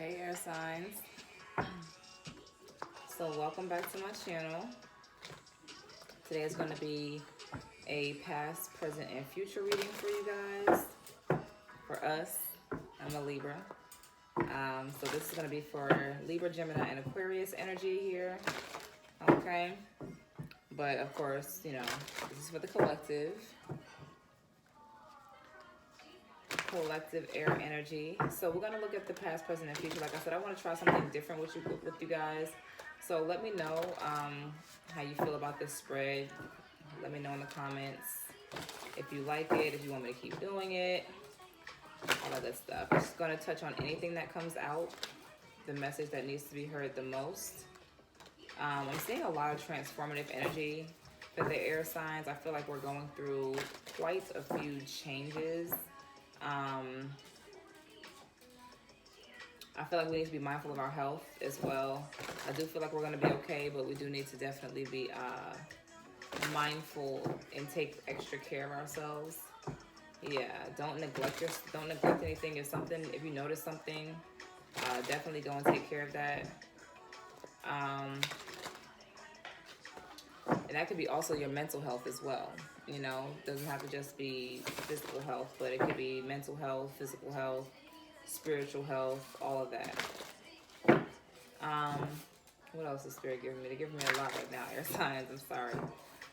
Hey air signs. So welcome back to my channel. Today is going to be a past, present, and future reading for you guys. For us, I'm a Libra. So this is going to be for Libra, Gemini, and Aquarius energy here. Okay. But of course, this is for the collective air energy. So we're going to look at the past, present, and future. Like I said, I want to try something different with you guys. So let me know how you feel about this spread. Let me know in the comments if you like it, if you want me to keep doing it, all of that stuff. I'm just going to touch on anything that comes out, the message that needs to be heard the most. I'm seeing a lot of transformative energy for the air signs. I feel like we're going through quite a few changes. I feel like we need to be mindful of our health as well. I do feel like we're going to be okay, but we do need to definitely be mindful and take extra care of ourselves. Yeah, don't neglect anything. If you notice something, definitely go and take care of that. And that could be also your mental health as well. Doesn't have to just be physical health, but it could be mental health, physical health, spiritual health, all of that. What else is Spirit giving me? They're giving me a lot right now, air signs. I'm sorry.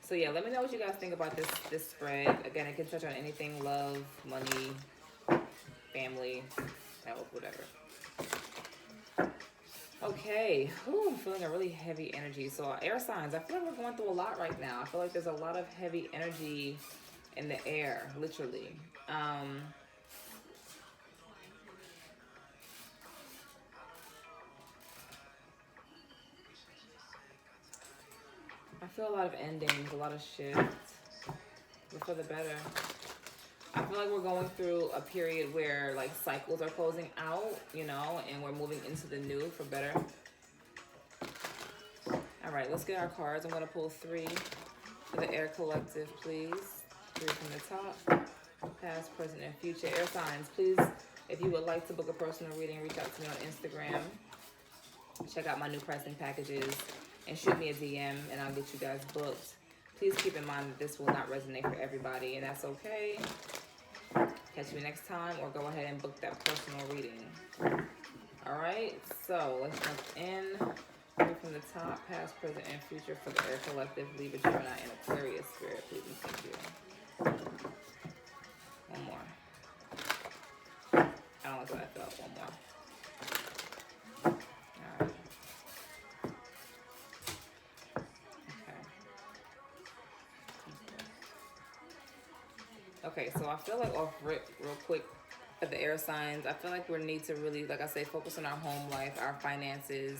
So yeah, let me know what you guys think about this spread. Again, it can touch on anything: love, money, family, health, whatever. Okay, I'm feeling a really heavy energy. So air signs, I feel like we're going through a lot right now. I feel like there's a lot of heavy energy in the air, literally. I feel a lot of endings, a lot of shifts, but for the better. I feel like we're going through a period where like cycles are closing out, and we're moving into the new for better. All right, let's get our cards. I'm going to pull 3 for the air collective, please. 3 from the top. Past, present, and future. Air signs, please, if you would like to book a personal reading, reach out to me on Instagram. Check out my new pricing packages and shoot me a DM and I'll get you guys booked. Please keep in mind that this will not resonate for everybody, and that's okay. Catch me next time, or go ahead and book that personal reading. All right, so let's jump in. 3 from the top, past, present, and future for the air collective, Libra, Gemini, and Aquarius. Spirit, please and thank you. One more. I don't like how I felt. One more. All right. Okay, so I feel like off rip real quick for the air signs, I feel like we need to really, like I say, focus on our home life, our finances,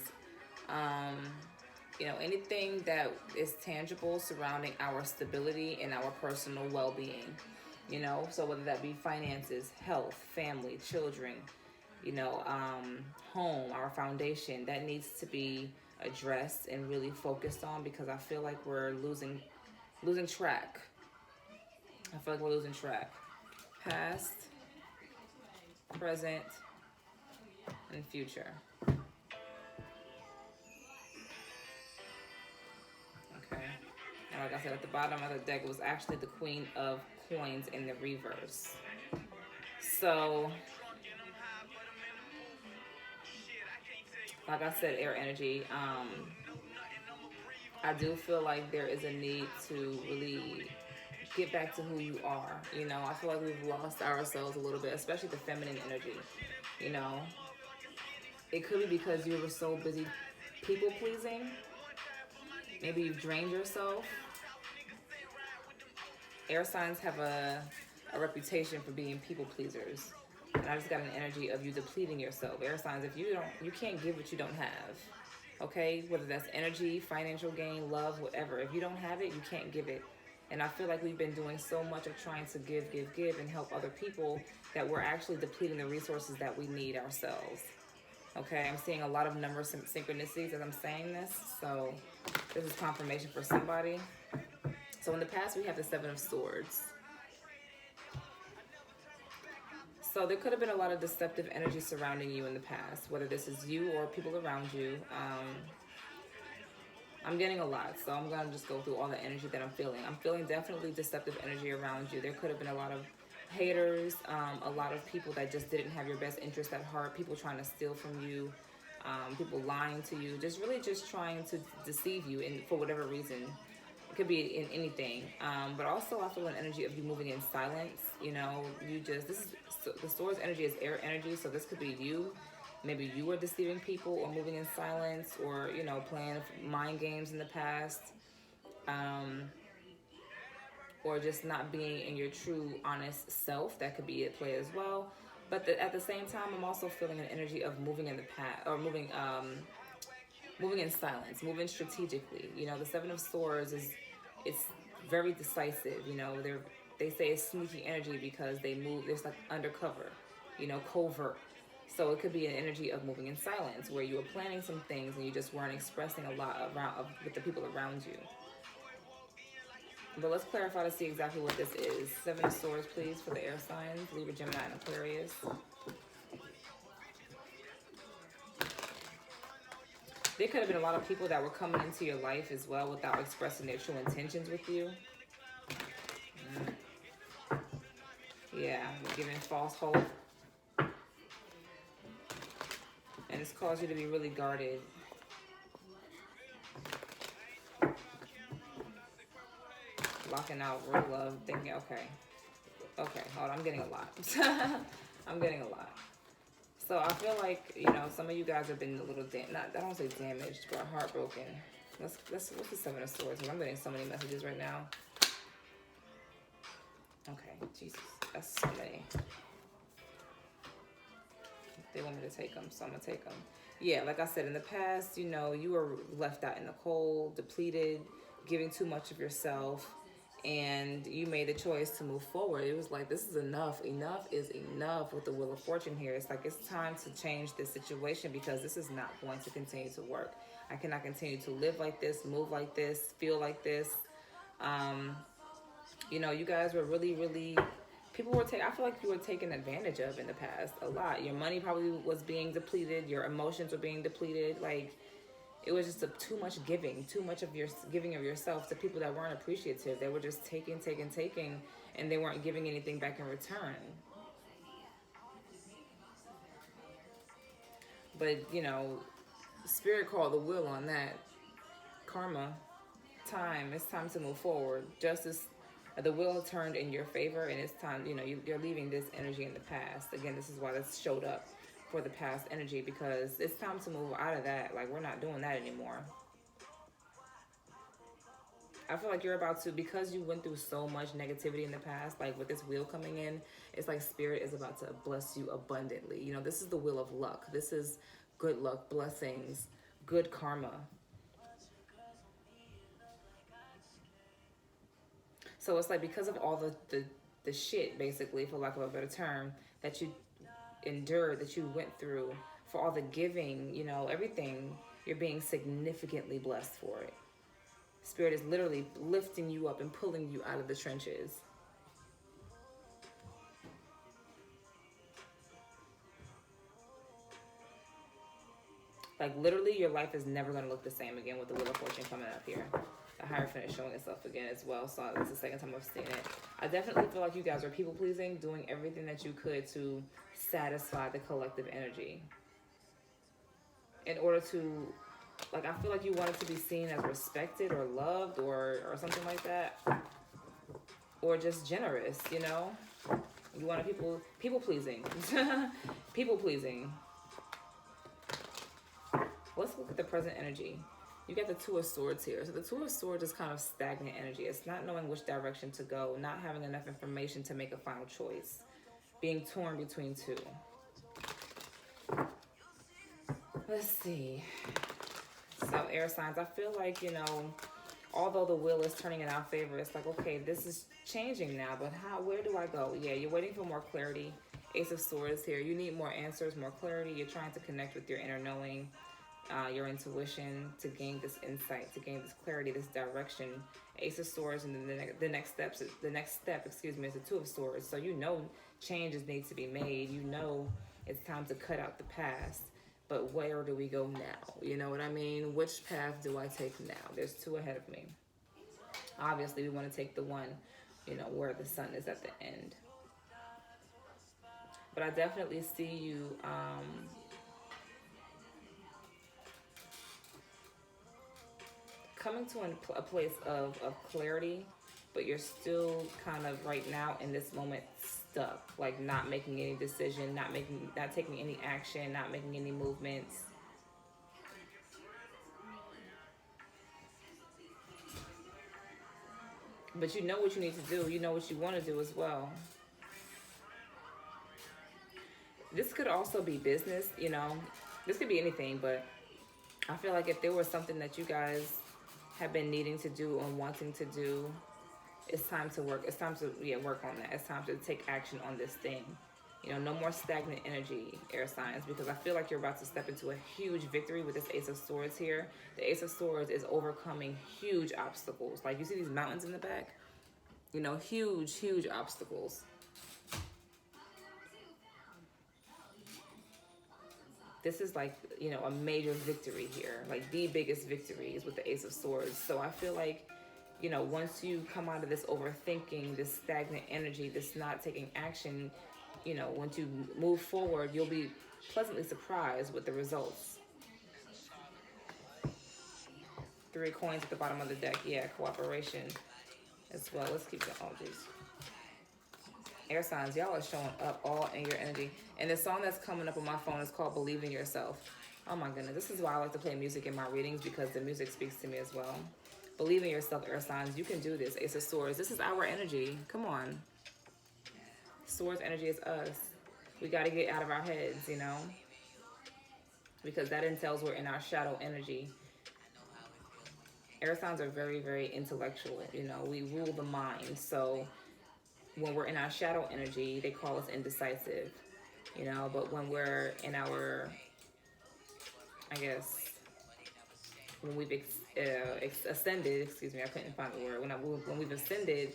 anything that is tangible surrounding our stability and our personal well-being, so whether that be finances, health, family, children, home, our foundation, that needs to be addressed and really focused on, because I feel like we're losing track. I feel like we're losing track. Past, present, and future. Okay. And like I said, at the bottom of the deck, it was actually the Queen of Coins in the reverse. So, like I said, air energy. I do feel like there is a need to really get back to who you are. I feel like we've lost ourselves a little bit, especially the feminine energy. It could be because you were so busy people pleasing. Maybe you've drained yourself. Air signs have a reputation for being people pleasers. And I just got an energy of you depleting yourself. Air signs, if you can't give what you don't have. Okay? Whether that's energy, financial gain, love, whatever. If you don't have it, you can't give it. And I feel like we've been doing so much of trying to give, and help other people that we're actually depleting the resources that we need ourselves. Okay, I'm seeing a lot of number synchronicities as I'm saying this. So this is confirmation for somebody. So in the past, we have the 7 of Swords. So there could have been a lot of deceptive energy surrounding you in the past, whether this is you or people around you. I'm getting a lot, so I'm gonna just go through all the energy that I'm feeling. I'm feeling definitely deceptive energy around you. There could have been a lot of haters, a lot of people that just didn't have your best interest at heart, people trying to steal from you, people lying to you, just really just trying to deceive you in for whatever reason. It could be in anything, but also I feel an energy of you moving in silence. You know, you just this is so the Swords energy is air energy, so this could be you. Maybe you were deceiving people or moving in silence, or you know, playing mind games in the past, or just not being in your true, honest self. That could be at play as well. But at the same time, I'm also feeling an energy of moving in the past, or moving in silence, moving strategically. You know, the Seven of Swords it's very decisive. You know, they say it's sneaky energy because they move. There's like undercover, you know, covert. So it could be an energy of moving in silence, where you were planning some things and you just weren't expressing a lot with the people around you. But let's clarify to see exactly what this is. Seven of Swords, please, for the air signs, Libra, Gemini, and Aquarius. There could have been a lot of people that were coming into your life as well without expressing their true intentions with you. Yeah, giving false hope. And it's caused you to be really guarded. Blocking out real love, thinking, okay, hold on, I'm getting a lot. I'm getting a lot. So I feel like, you know, some of you guys have been a little, I don't say damaged, but heartbroken. What's the Seven of Swords? I'm getting so many messages right now. Okay, Jesus, that's so many. They want me to take them, so I'm gonna take them. Yeah, like I said, in the past, you know, you were left out in the cold, depleted, giving too much of yourself, and you made the choice to move forward. It was like, this is enough. Enough is enough with the Wheel of Fortune here. It's like, it's time to change this situation because this is not going to continue to work. I cannot continue to live like this, move like this, feel like this. You know, you guys were really, people were I feel like you were taken advantage of in the past a lot. Your money probably was being depleted. Your emotions were being depleted. Like, it was just too much giving, too much of your giving of yourself to people that weren't appreciative. They were just taking, and they weren't giving anything back in return. But, you know, Spirit called the wheel on that. Karma, time, it's time to move forward. Justice, the wheel turned in your favor, and it's time, you know, you're leaving this energy in the past. Again, this is why this showed up for the past energy, because it's time to move out of that. Like, we're not doing that anymore. I feel like you're about to, because you went through so much negativity in the past, like with this wheel coming in, it's like Spirit is about to bless you abundantly. You know, this is the wheel of luck. This is good luck, blessings, good karma. So it's like, because of all the shit, basically, for lack of a better term, that you endured, that you went through, for all the giving, you know, everything, you're being significantly blessed for it. Spirit is literally lifting you up and pulling you out of the trenches. Like, literally, your life is never going to look the same again with the Wheel of Fortune coming up here. The Hierophant is showing itself again as well, so it's the second time I've seen it. I definitely feel like you guys are people-pleasing, doing everything that you could to satisfy the collective energy. In order to, like, I feel like you wanted to be seen as respected or loved or something like that. Or just generous, you know? You wanted people-pleasing. People-pleasing. Let's look at the present energy. You got the Two of Swords here. So the Two of Swords is kind of stagnant energy. It's not knowing which direction to go, not having enough information to make a final choice, being torn between two. Let's see. So air signs, I feel like, you know, although the wheel is turning in our favor, it's like, okay, this is changing now, but where do I go? Yeah, you're waiting for more clarity. Ace of Swords here. You need more answers, more clarity. You're trying to connect with your inner knowing. Your intuition, to gain this insight, to gain this clarity, this direction. Ace of Swords, and then the next step, is the Two of Swords. So, you know, changes need to be made. You know it's time to cut out the past. But where do we go now? You know what I mean? Which path do I take now? There's two ahead of me. Obviously, we want to take the one, where the sun is at the end. But I definitely see you coming to a place of clarity, but you're still kind of right now in this moment stuck, like not making any decision, not taking any action, not making any movements. But you know what you need to do. You know what you want to do as well. This could also be business, This could be anything, but I feel like if there was something that you guys have been needing to do and wanting to do, it's time to work. It's time to work on that. It's time to take action on this thing. No more stagnant energy, air signs, because I feel like you're about to step into a huge victory with this Ace of Swords here. The Ace of Swords is overcoming huge obstacles. Like, you see these mountains in the back? Huge, huge obstacles. This is like, a major victory here. Like, the biggest victory is with the Ace of Swords. So I feel like, once you come out of this overthinking, this stagnant energy, this not taking action, once you move forward, you'll be pleasantly surprised with the results. 3 coins at the bottom of the deck. Yeah, cooperation as well. Let's keep going. Oh, geez. Air signs, y'all are showing up all in your energy. And the song that's coming up on my phone is called Believe in Yourself. Oh my goodness. This is why I like to play music in my readings, because the music speaks to me as well. Believe in yourself, air signs. You can do this. Ace of Swords. This is our energy. Come on. Swords energy is us. We got to get out of our heads, because that entails we're in our shadow energy. Air signs are very, very intellectual. We rule the mind. So when we're in our shadow energy, they call us indecisive, but when we're in our, I guess, when we've ascended, I couldn't find the word. When we've ascended,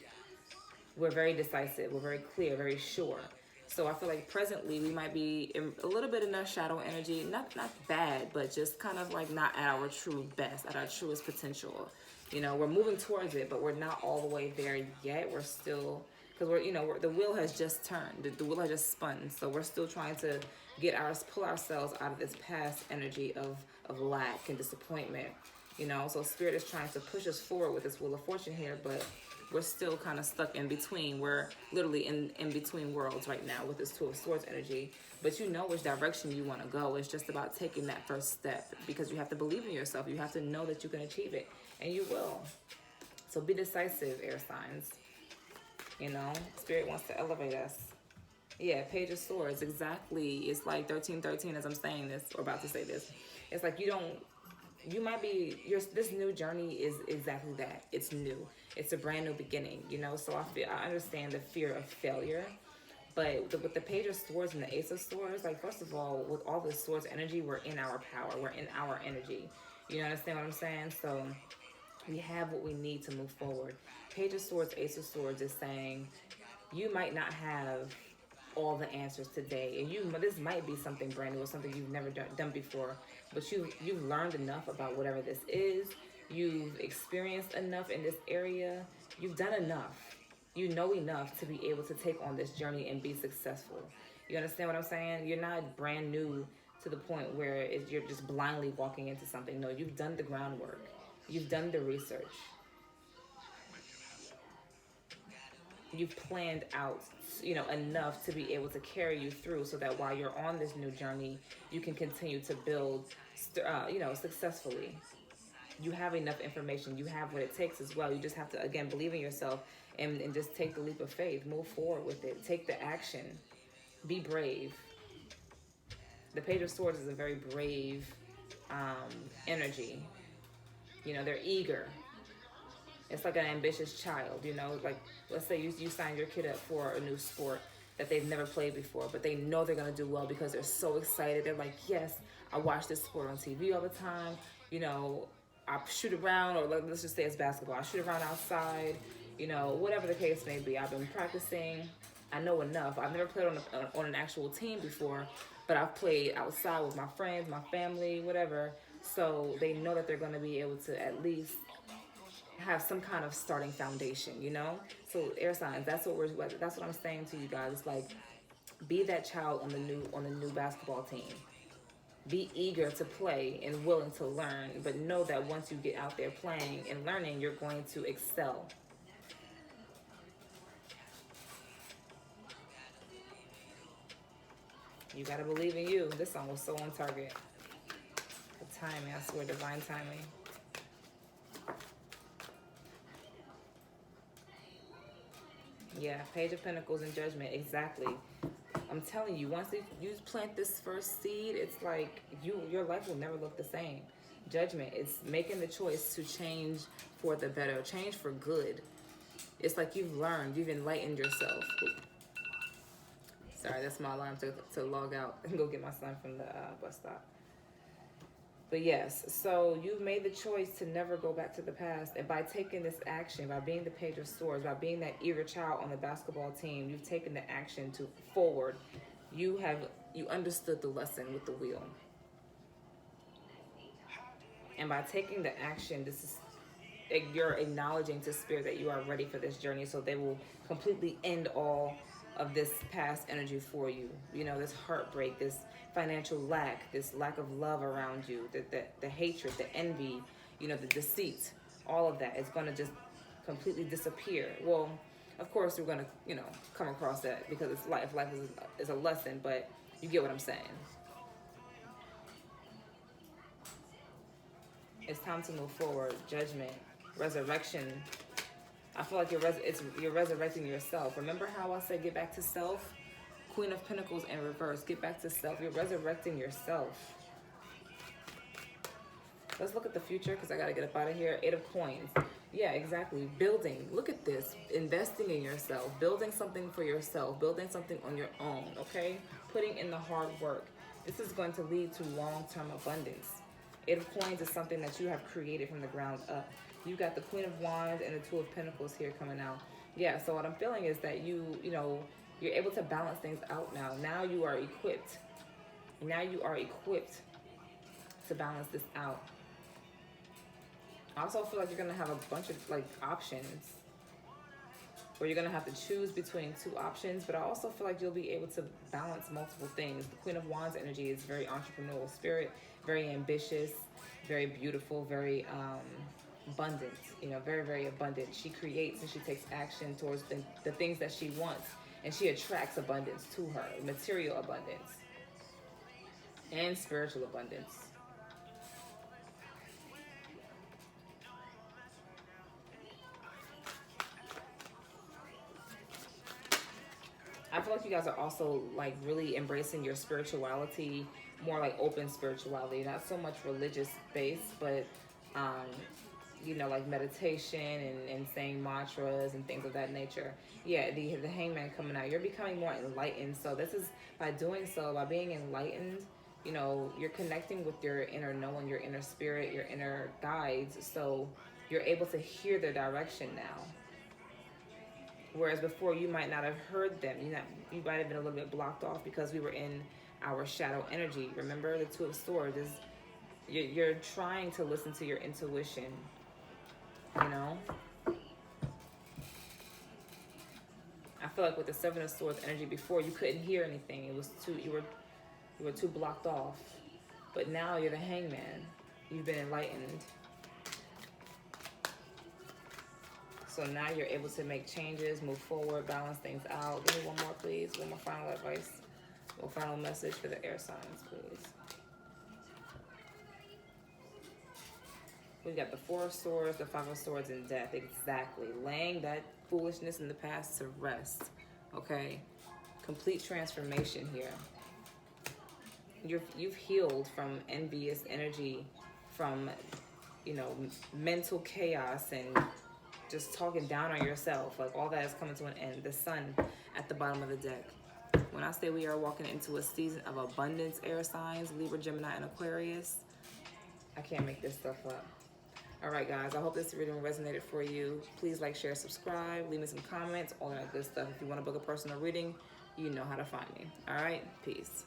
we're very decisive. We're very clear, very sure. So I feel like presently we might be a little bit in our shadow energy. Not bad, but just kind of like not at our true best, at our truest potential. We're moving towards it, but we're not all the way there yet. We're still, because the wheel has just turned. The wheel has just spun. So we're still trying to pull ourselves out of this past energy of lack and disappointment. So Spirit is trying to push us forward with this Wheel of Fortune here, but we're still kind of stuck in between. We're literally in between worlds right now with this Two of Swords energy. But you know which direction you want to go. It's just about taking that first step, because you have to believe in yourself. You have to know that you can achieve it, and you will. So be decisive, air signs. Spirit wants to elevate us. Yeah, Page of Swords, exactly. It's like 1313 as I'm saying this, or about to say this. It's like this new journey is exactly that. It's new. It's a brand new beginning, So I understand the fear of failure, but with the Page of Swords and the Ace of Swords, like, first of all, with all the Swords energy, we're in our power. We're in our energy. You understand what I'm saying? So we have what we need to move forward. Page of Swords, Ace of Swords is saying you might not have all the answers today, and this might be something brand new or something you've never done before, but you've learned enough about whatever this is. You've experienced enough in this area. You've done enough. You know enough to be able to take on this journey and be successful. You understand what I'm saying? You're not brand new to the point where you're just blindly walking into something. No, you've done the groundwork. You've done the research. You've planned out, enough to be able to carry you through, so that while you're on this new journey, you can continue to build, successfully. You have enough information. You have what it takes as well. You just have to, again, believe in yourself and just take the leap of faith. Move forward with it. Take the action. Be brave. The Page of Swords is a very brave energy. They're eager. It's like an ambitious child, like, let's say you sign your kid up for a new sport that they've never played before, but they know they're going to do well because they're so excited. They're like, yes, I watch this sport on TV all the time. I shoot around, or let's just say it's basketball. I shoot around outside, whatever the case may be. I've been practicing. I know enough. I've never played on an actual team before, but I've played outside with my friends, my family, whatever. So they know that they're going to be able to at least have some kind of starting foundation, you know? So air signs, that's what I'm saying to you guys. It's like, be that child on the new basketball team. Be eager to play and willing to learn, but know that once you get out there playing and learning, you're going to excel. You gotta believe in you. This song was so on target. The timing, I swear, divine timing. Yeah, Page of Pentacles and Judgment, exactly. I'm telling you, once you plant this first seed, it's like your life will never look the same. Judgment, it's making the choice to change for the better, change for good. It's like you've learned, you've enlightened yourself. Sorry, that's my alarm to log out and go get my son from the bus stop. But yes, so you've made the choice to never go back to the past. And by taking this action, by being the Page of Swords, by being that eager child on the basketball team, you've taken the action to forward. You understood the lesson with the wheel. And by taking the action, you're acknowledging to Spirit that you are ready for this journey. So they will completely end all of this past energy for you. You know, this heartbreak, this financial lack, this lack of love around you, the hatred, the envy, you know, the deceit, all of that is going to just completely disappear. Well, of course, we're going to, you know, come across that because it's life. Life is a lesson, but you get what I'm saying. It's time to move forward. Judgment, resurrection. I feel like you're resurrecting yourself. Remember how I said get back to self? Queen of Pentacles in reverse. Get back to self. You're resurrecting yourself. Let's look at the future because I got to get up out of here. 8 of Coins. Yeah, exactly. Building. Look at this. Investing in yourself. Building something for yourself. Building something on your own, okay? Putting in the hard work. This is going to lead to long-term abundance. 8 of Coins is something that you have created from the ground up. You got the Queen of Wands and the 2 of Pentacles here coming out. Yeah, so what I'm feeling is that you know, you're able to balance things out now. Now you are equipped. Now you are equipped to balance this out. I also feel like you're going to have a bunch of like options where you're going to have to choose between 2 options, but I also feel like you'll be able to balance multiple things. The Queen of Wands energy is very entrepreneurial spirit, very ambitious, very beautiful, very abundant, you know, very, very abundant. She creates and she takes action towards the things that she wants, and she attracts abundance to her, material abundance and spiritual abundance. I feel like you guys are also like really embracing your spirituality, more like open spirituality, not so much religious based, but you know, like meditation and saying mantras and things of that nature. Yeah, the Hangman coming out. You're becoming more enlightened. So this is by doing so, by being enlightened, you know, you're connecting with your inner knowing, your inner spirit, your inner guides. So you're able to hear their direction now. Whereas before you might not have heard them. You might have been a little bit blocked off because we were in our shadow energy. Remember the 2 of Swords is you're trying to listen to your intuition, you know? I feel like with the 7 of Swords energy before, you couldn't hear anything. It was you were too blocked off. But now you're the Hangman. You've been enlightened. So now you're able to make changes, move forward, balance things out. Give me one more, please. One more final advice. One final message for the air signs, please. We've got the 4 of Swords, the 5 of Swords, and Death. Exactly. Laying that foolishness in the past to rest. Okay? Complete transformation here. You've healed from envious energy, from, you know, mental chaos and just talking down on yourself. Like all that is coming to an end. The Sun at the bottom of the deck. When I say we are walking into a season of abundance, air signs, Libra, Gemini, and Aquarius, I can't make this stuff up. All right, guys, I hope this reading resonated for you. Please like, share, subscribe, leave me some comments, all that good stuff. If you want to book a personal reading, you know how to find me. All right, peace.